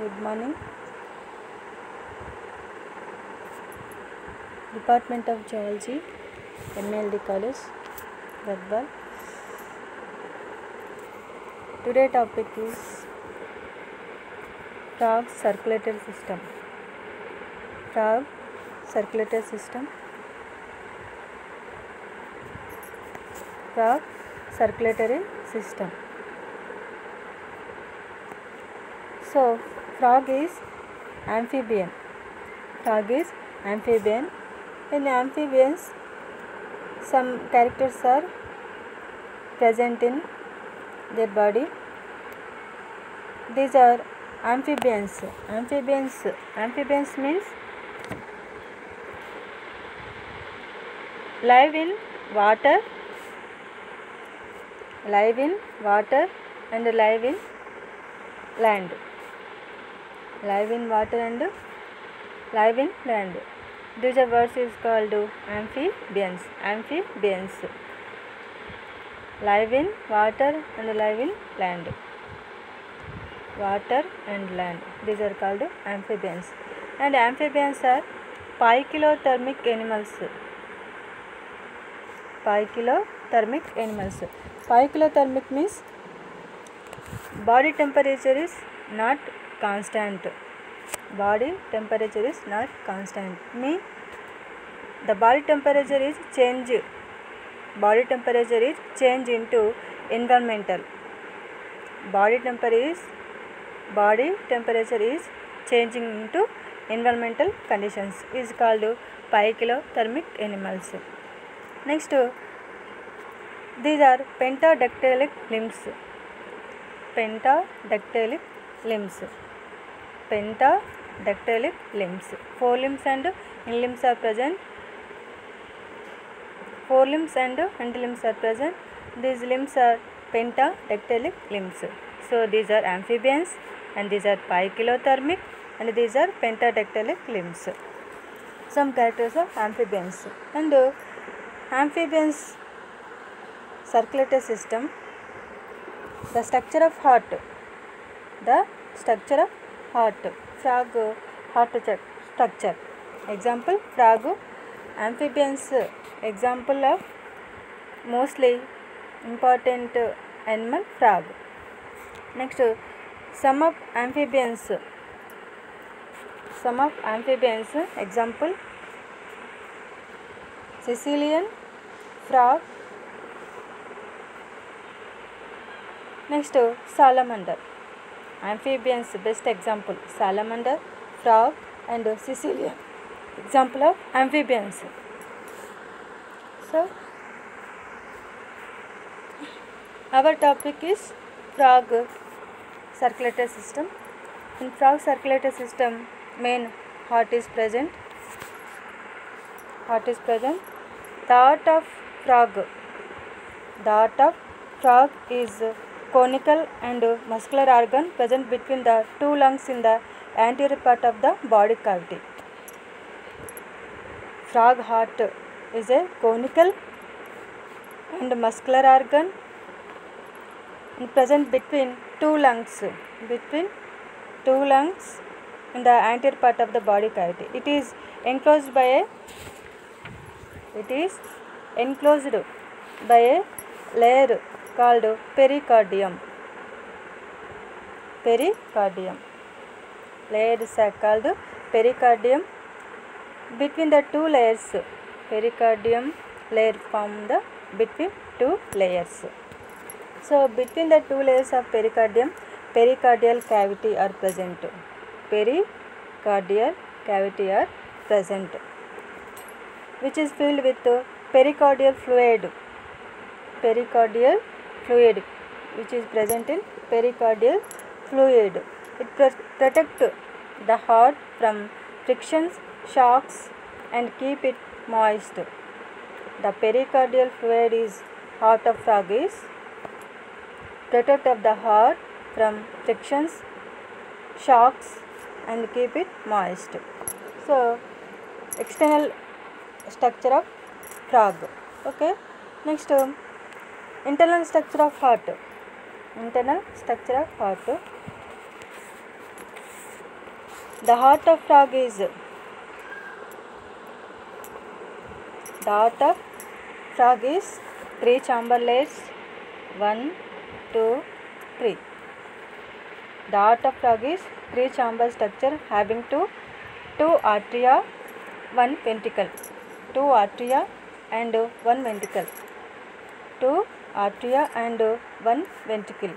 Good morning. Department of Geology, MLD College, Verbal. Today topic is frog circulatory system. Frog circulatory system. Frog circulatory system. So frog is amphibian. Frog is amphibian. In amphibians, some characters are present in their body. These are amphibians. Amphibians means live in water and live in land. Live in water and live in land. These are words is called amphibians. Amphibians. Live in water and live in land. Water and land. These are called amphibians. And amphibians are poikilothermic animals. Poikilothermic animals. Poikilothermic means body temperature is not constant. Body temperature is not constant. Mean the body temperature is change. Body temperature is change into environmental. Body temperature is changing into environmental conditions is called poikilothermic animals. Next, these are pentadactylic limbs. Pentadactylic limbs. Pentadactylic limbs. 4 limbs and hind limbs are present. 4 limbs and hind limbs are present. These limbs are pentadactylic limbs. So these are amphibians and these are poikilothermic and these are pentadactylic limbs. Some characters of amphibians. And amphibians circulatory system. The structure of heart. Frog heart structure. Example, frog. Amphibians. Example of mostly important animal, frog. Next, some of amphibians. Example, Sicilian frog. Next, salamander. Amphibians best example, salamander, frog and Sicilian. Example of amphibians. So our topic is frog circulatory system. In frog circulatory system, main heart is present. The heart of frog is conical and muscular organ present between the two lungs in the anterior part of the body cavity. Frog heart is a conical and muscular organ present between two lungs in the anterior part of the body cavity. It is enclosed by a layer called pericardium. Layer is called pericardium. Between the two layers, pericardium layer form the between two layers. So between the two layers of pericardium, pericardial cavity are present. Pericardial cavity are present, which is filled with pericardial fluid. Pericardial fluid, which is present in pericardial fluid. It protects the heart from frictions, shocks, and keep it moist. The pericardial fluid is heart of frog is protect of the heart from frictions, shocks, and keep it moist. So external structure of frog. Okay. Next, internal structure of heart. The heart of frog is three chamberlets. 1, 2, 3. The heart of frog is three chamber structure having two arteria, one ventricle. Two arteria and one ventricle. Two arteria and one ventricle.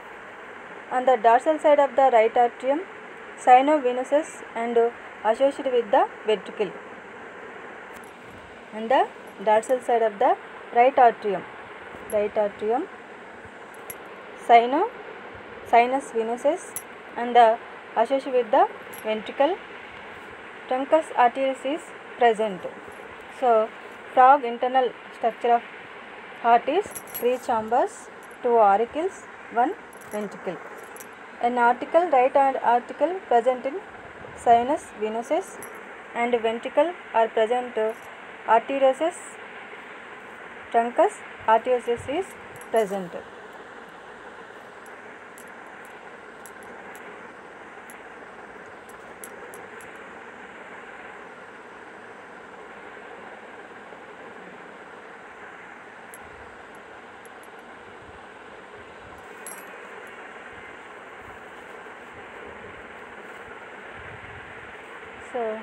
On the dorsal side of the right atrium, sinovenous and associated with the ventricle. On the dorsal side of the right atrium, sinus venosus and associated with the ventricle. Truncus arterius is present. So, frog internal structure of heart is three chambers, two auricles, one ventricle. An article, right article present in sinus venosus and ventricle are present arteriosus. Truncus arteriosus is present. So,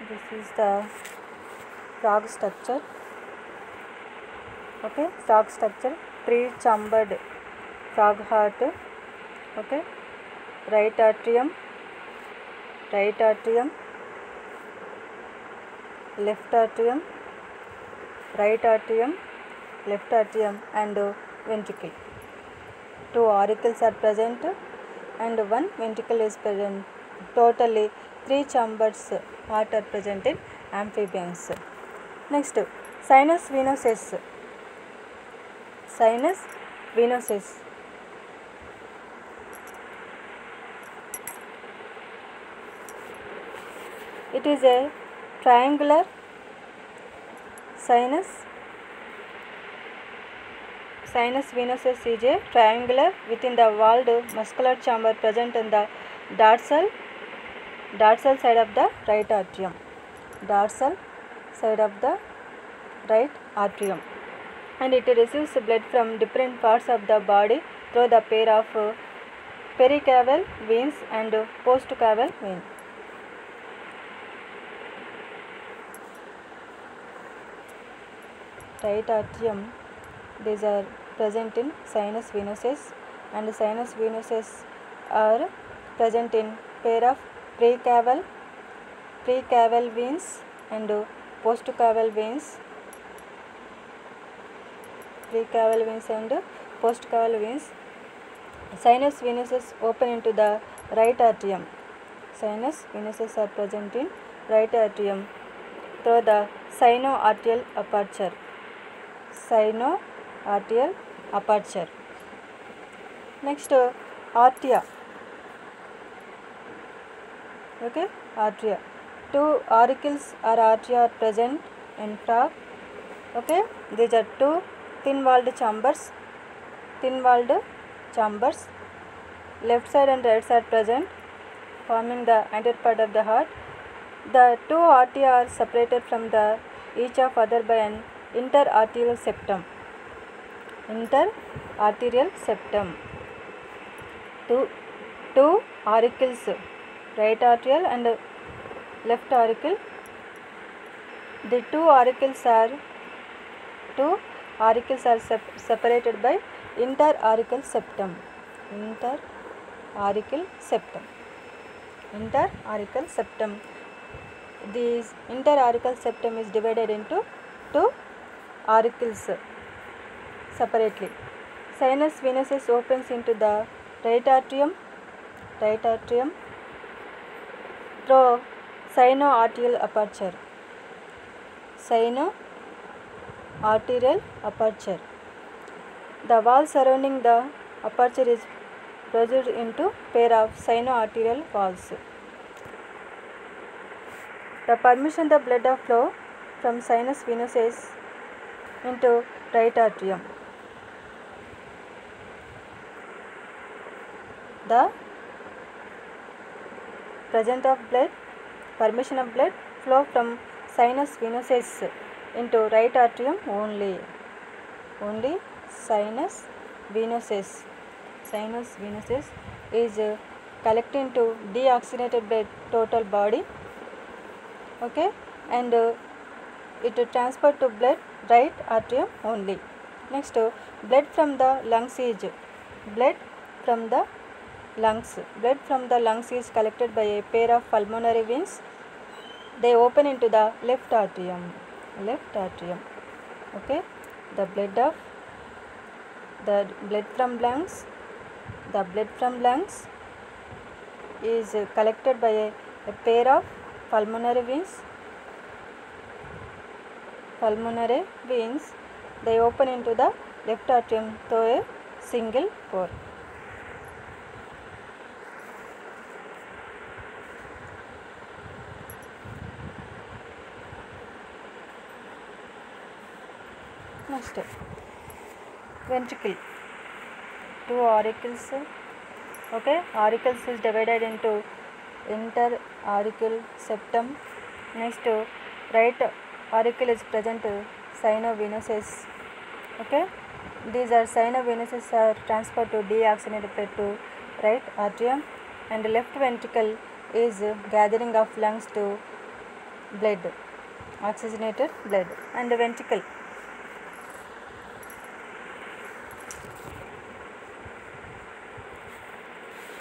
this is the frog structure. Okay, frog structure, three chambered frog heart. Okay, right atrium, left atrium, right atrium, left atrium and ventricle. Two auricles are present and one ventricle is present. Totally three chambers heart are present in amphibians. Next, sinus venosus. It is a triangular sinus venosus is a triangular within the walled muscular chamber present in the dorsal side of the right atrium. And it receives blood from different parts of the body through the pair of pericaval veins and postcaval vein. Right atrium, these are present in sinus venosus and sinus venosus are present in pair of precaval veins and postcaval veins. Sinus venosus open into the right atrium. Sinus venosus are present in right atrium through the sinoarterial aperture. Next, arteria. Okay, arteria. Two auricles or arteria are present in frog. Okay, these are two thin-walled chambers. Left side and right side present, forming the anterior part of the heart. The two arteria are separated from the each of other by an interarterial septum. Two auricles, right atrial and left auricle. The two auricles are separated by interauricle septum. This interauricle septum is divided into two auricles separately. Sinus venosus opens into the right atrium through sinoarterial aperture. The wall surrounding the aperture is broken into pair of sinoarterial walls. The permission the blood of flow from sinus venosus into right atrium. The presence of blood, permission of blood flow from sinus venosus into right atrium only. Only sinus venosus. Sinus venosus is collecting to deoxygenated blood total body. Okay, and it transfer to blood right atrium only. Next, blood from the lungs is blood from the lungs. Blood from the lungs is collected by a pair of pulmonary veins. They open into the left atrium. Left atrium. Okay, the blood from lungs. The blood from lungs is collected by a pair of pulmonary veins. Pulmonary veins, they open into the left atrium through a single pore. Next, ventricle. Two auricles. Okay, auricles is divided into interauricular septum. Next, right auricle is present sinovenusus. Okay, these are sinovenusus are transferred to deoxygenated blood to right atrium, and left ventricle is gathering of lungs to blood, oxygenated blood, and the ventricle.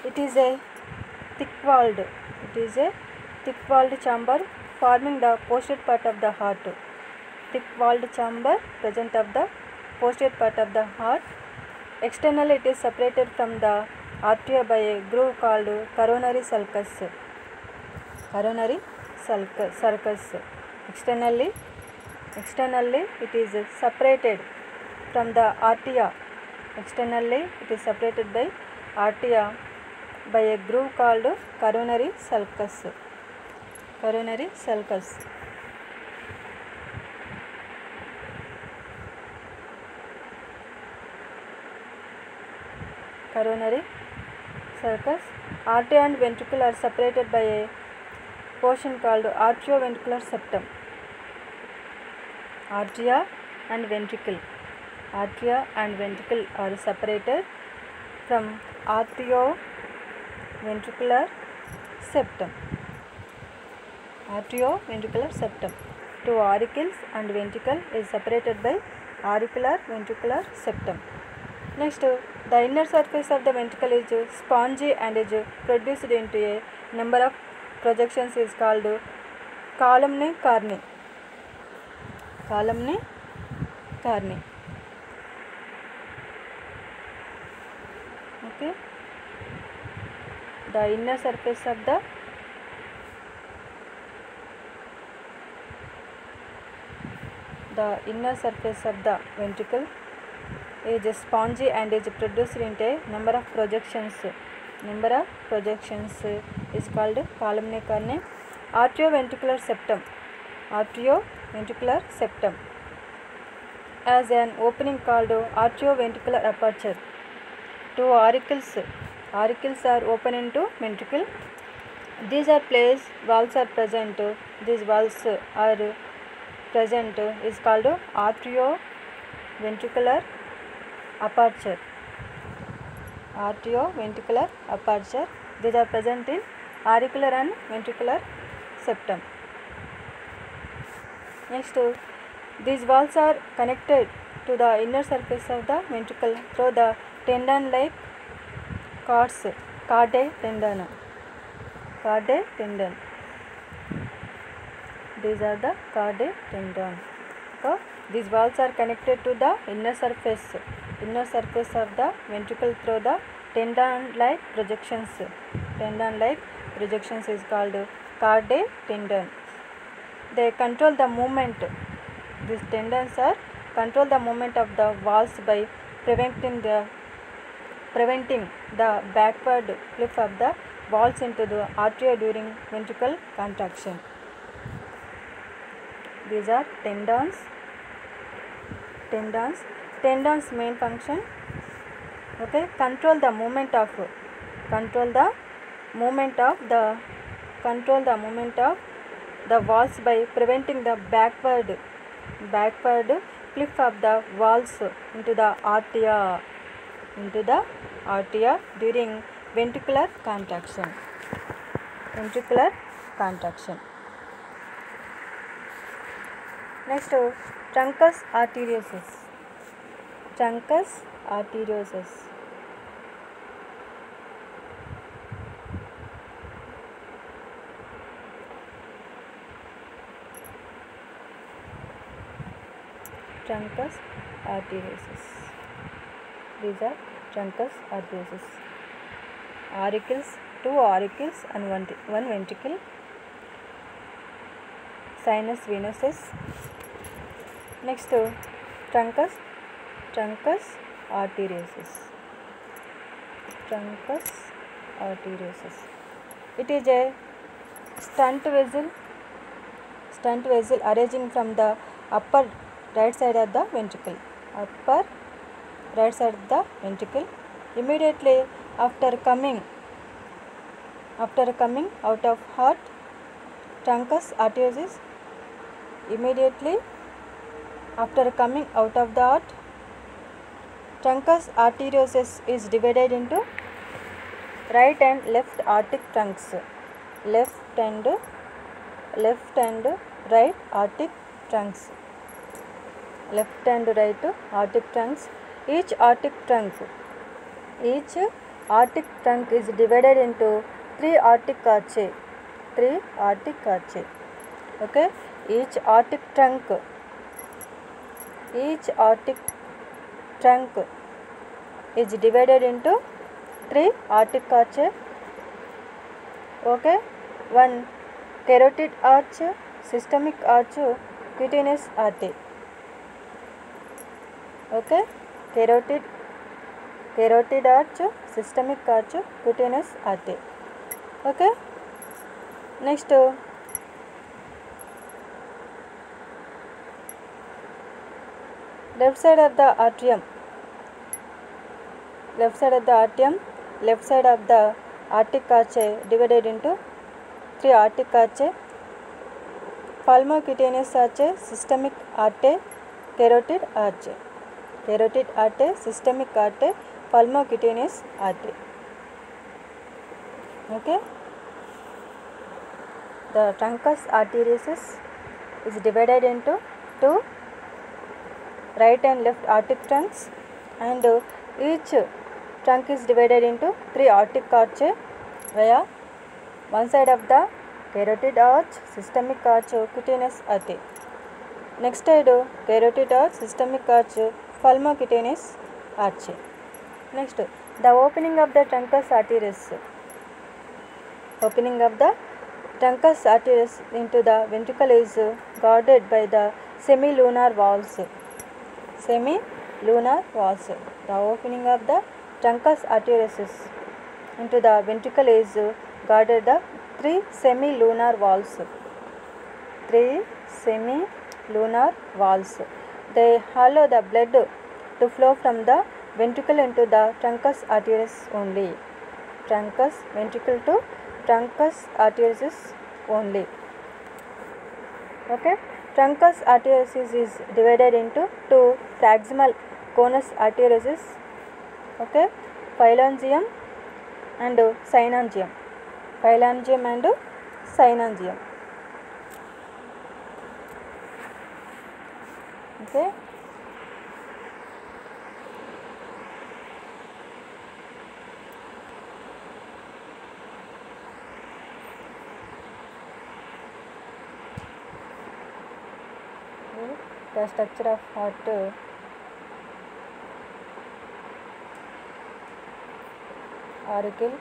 It is a thick-walled chamber forming the posterior part of the heart. Thick-walled chamber present of the posterior part of the heart. Externally, it is separated from the artery by a groove called coronary sulcus. Coronary sulcus. Externally, it is separated from the arteria. Externally, it is separated by arteria by a groove called coronary sulcus. Coronary sulcus. Coronary sulcus. Artery and ventricle are separated by a portion called arterioventricular septum. Arteria and ventricle. Arteria and ventricle are separated from arterioventricular septum. Arterioventricular septum. Two auricles and ventricle is separated by auricular ventricular septum. Next, the inner surface of the ventricle is spongy and is produced into a number of projections is called columnae carneae. Columnae carneae. Okay. The inner surface of the ventricle is spongy and is produced into a number of projections. Number of projections is called columnae carneae. Arterioventricular septum. Arterioventricular septum has an opening called arterioventricular aperture. Two auricles are open into ventricle. These are placed, valves are present. These valves are present is called arterioventricular aperture. Arterioventricular aperture. These are present in auricular and ventricular septum. Next, these valves are connected to the inner surface of the ventricle through the tendon-like cords, cardae tendon. Cardae tendon. These are the cardae tendon. So, these valves are connected to the inner surface of the ventricle through the tendon-like projections. Tendon-like projections is called cardae tendon. They control the movement. These tendons are control the movement of the valves by preventing the backward flip of the valves into the artery during ventricle contraction. These are tendons. Tendons main function, okay, control the movement of the control the movement of the walls by preventing the backward flip of the walls into the arteria during ventricular contraction. Next, truncus arteriosus. Truncus arteriosus. Truncus arteriosus. These are truncus arteriosus. Auricles, 2 auricles and one ventricle. Sinus venosus. Next, truncus arteriosus. Truncus arteriosus. It is a stunt vessel arising from the upper right side of the ventricle. Immediately after coming out of heart. Truncus arteriosus. Immediately after coming out of the heart, truncus arteriosus is divided into right and left aortic trunks. Left and right aortic trunks. Each aortic trunk is divided into 3 aortic arches. Okay, each aortic trunk is divided into 3 aortic arches. Okay, one carotid arch, systemic arch, cutaneous artery. Okay, carotid arch, systemic arch, cutaneous artery. Okay, next, left side of the atrium, left side of the aortic arch divided into 3 aortic arches: pulmocutaneous arch, systemic artery, carotid arch, systemic artery, pulmocutaneous artery. Okay, the truncus arteriosus is divided into 2 right and left aortic trunks, and each trunk is divided into 3 aortic arches via one side of the carotid arch, systemic arch, cutaneous artery. Next side, carotid arch, systemic arch, pulmocutaneous arch. Next, the opening of the truncus arteriosus. Opening of the truncus arteriosus into the ventricle is guarded by the semilunar valves. The opening of the truncus arteriosus into the ventricle is guarded the 3 semilunar valves. They allow the blood to flow from the ventricle into the truncus arteriosus only. Ventricle to truncus arteriosus only. Okay, truncus arteriosus is divided into 2 proximal conus arteriosus. Okay, phalangium and synangium. Okay, the structure of heart. Auricle,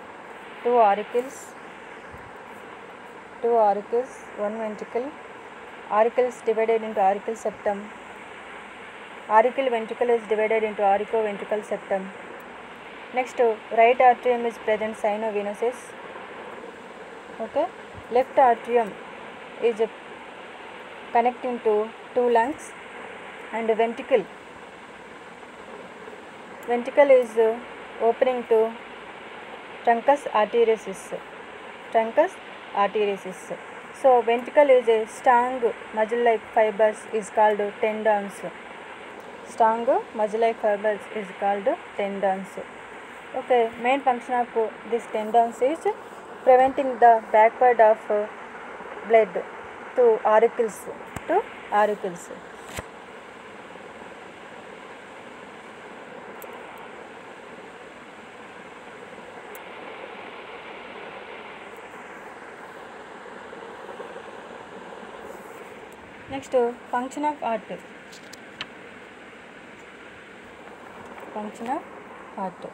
2 auricles, 1 ventricle. Auricles divided into auricle septum. Auricle ventricle is divided into auricoventricle septum. Next, right atrium is present sinovenosus. Okay, left atrium is connecting to 2 lungs, and ventricle is opening to truncus arteriosus. arteriosus. So ventricle is a strong muscle-like fibers is called tendons. Strong muscle-like fibers is called tendons. Okay, main function of this tendons is preventing the backward of blood to auricles. Next, function of heart. Function of heart.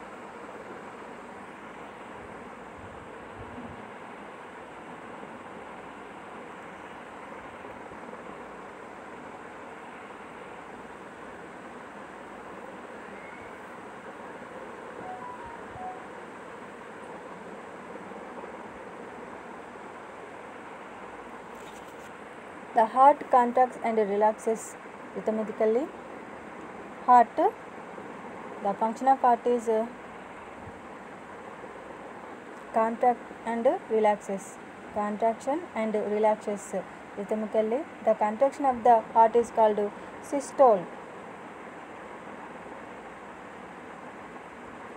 The heart contracts and relaxes rhythmically. Heart, the function of heart is contract and relaxes. Contraction and relaxes rhythmically. The contraction of the heart is called systole.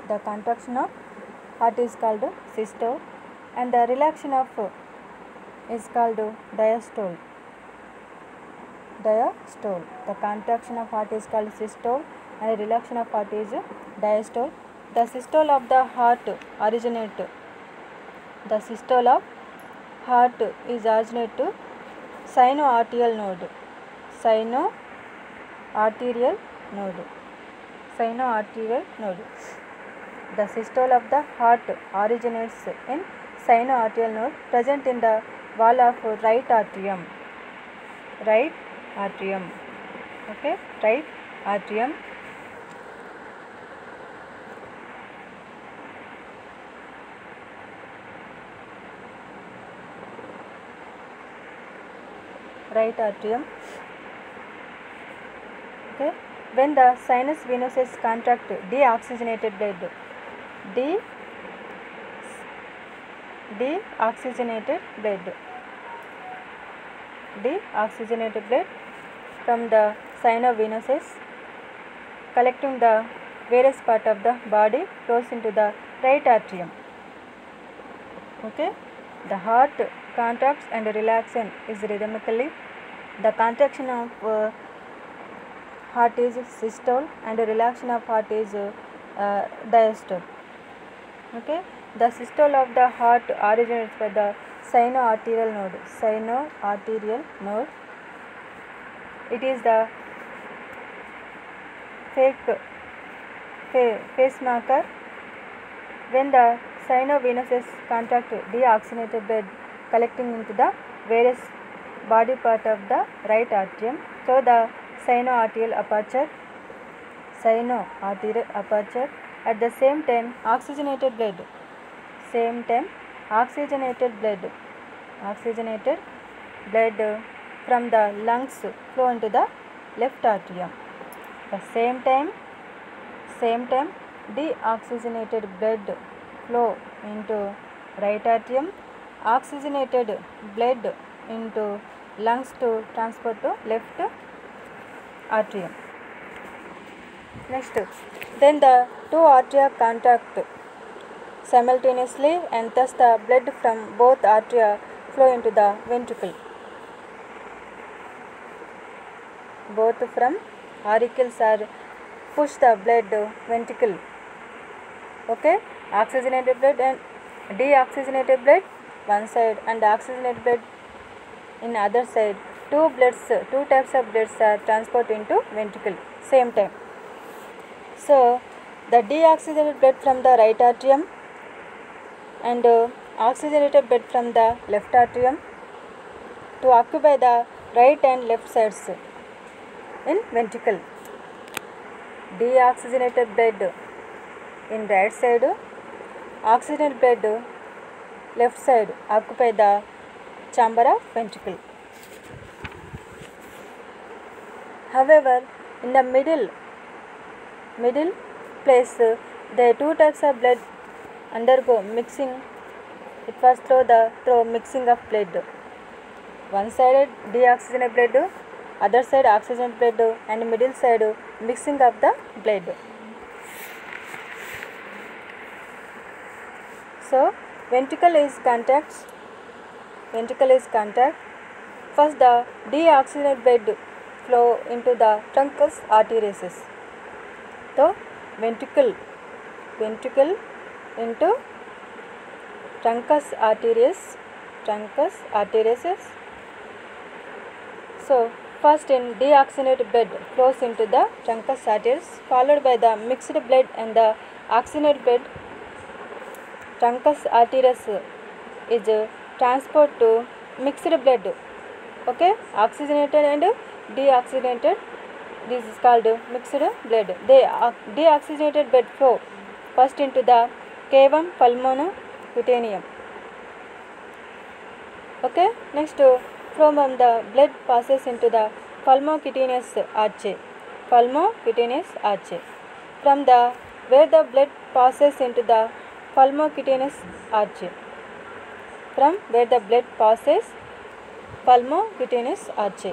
The contraction of heart is called systole, and the relaxation of is called diastole. Diastole. The contraction of heart is called systole and the relaxation of heart is diastole. The systole of the heart originate. The systole of heart is originate to sinoarterial node. Sinoarterial node. Sinoarterial node. The systole of the heart originates in sinoarterial node present in the wall of right atrium. Right atrium. Okay, right atrium. Right atrium. Okay, when the sinus venosus contract, deoxygenated blood. Deoxygenated blood from the sinovenosus collecting the various part of the body flows into the right atrium. Okay, the heart contracts and relaxation is rhythmically. The contraction of heart is systole and the relaxation of heart is diastole. Okay, the systole of the heart originates by the sinoarterial node. Sinoarterial node. It is the face marker. When the sinovenosus contract, deoxygenated blood collecting into the various body part of the right atrium. So the sinoarterial aperture. At the same time oxygenated blood. Oxygenated blood from the lungs flow into the left atrium. The same time deoxygenated blood flow into right atrium, oxygenated blood into lungs to transport to left atrium. Next, then the two arteria contract simultaneously and thus the blood from both arteria flow into the ventricle. Both from auricles are push the blood ventricle. Okay, oxygenated blood and deoxygenated blood one side and oxygenated blood in other side. Two types of bloods are transported into ventricle same time. So the deoxygenated blood from the right atrium and oxygenated blood from the left atrium to occupy the right and left sides in ventricle. Deoxygenated blood in right side, oxygenated blood left side occupy the chamber of ventricle. However, in the middle place, the two types of blood undergo mixing It was through mixing of blood. One side deoxygenated blood, other side oxygen blood, and middle side mixing of the blood. So ventricle is contact. First the deoxygenated blood flow into the truncus arteriosus. So ventricle into truncus arteriosus. So first in deoxygenated blood flows into the truncus arteriosus, followed by the mixed blood and the oxygenated blood. Truncus arteriosus is transport to mixed blood. Okay, oxygenated and deoxygenated. This is called mixed blood. The deoxygenated blood flow first into the cavum pulmonocutaneum. Okay, next from the blood passes into the pulmocutaneous arch. From the where the blood passes into the pulmocutaneous arch. From where the blood passes pulmocutaneous arch.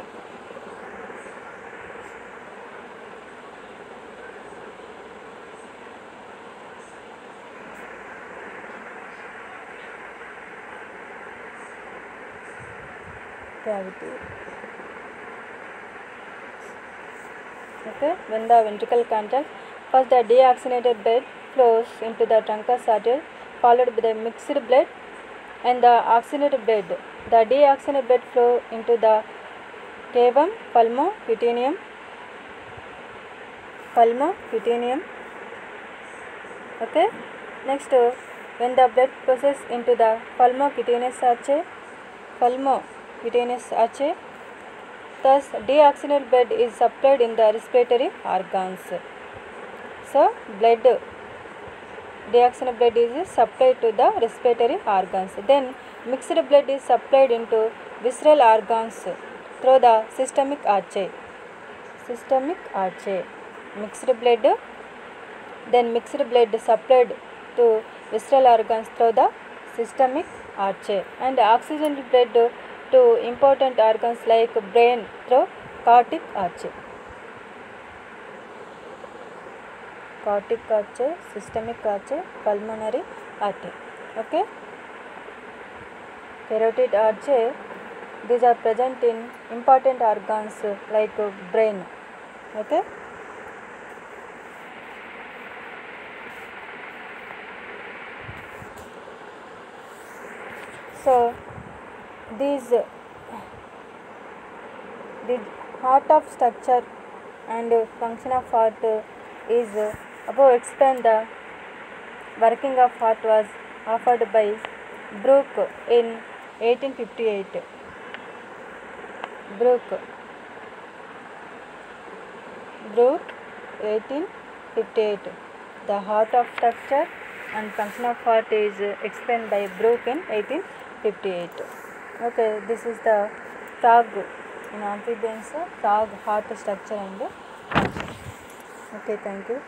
Cavity. Okay, when the ventricle contracts, first the deoxygenated blood flows into the truncus artery, followed by the mixed blood and the oxygenated blood. The deoxygenated blood flow into the cavum pulmocutaneum. Okay, next when the blood passes into the pulmocutaneous arch, thus deoxygenated blood is supplied in the respiratory organs. So deoxygenated blood is supplied to the respiratory organs. Then mixed blood is supplied into visceral organs through the systemic arch. Mixed blood supplied to visceral organs through the systemic arch, and oxygenated blood to important organs like brain through cardiac arch. Systemic arch, pulmonary artery. Okay, carotid arch, these are present in important organs like brain. Okay, so the heart of structure and function of heart is above explained. The working of heart was offered by Brooke in 1858. Brooke 1858. The heart of structure and function of heart is explained by Brooke in 1858. Okay, this is the frog in amphibians, frog heart structure and function. Okay, thank you.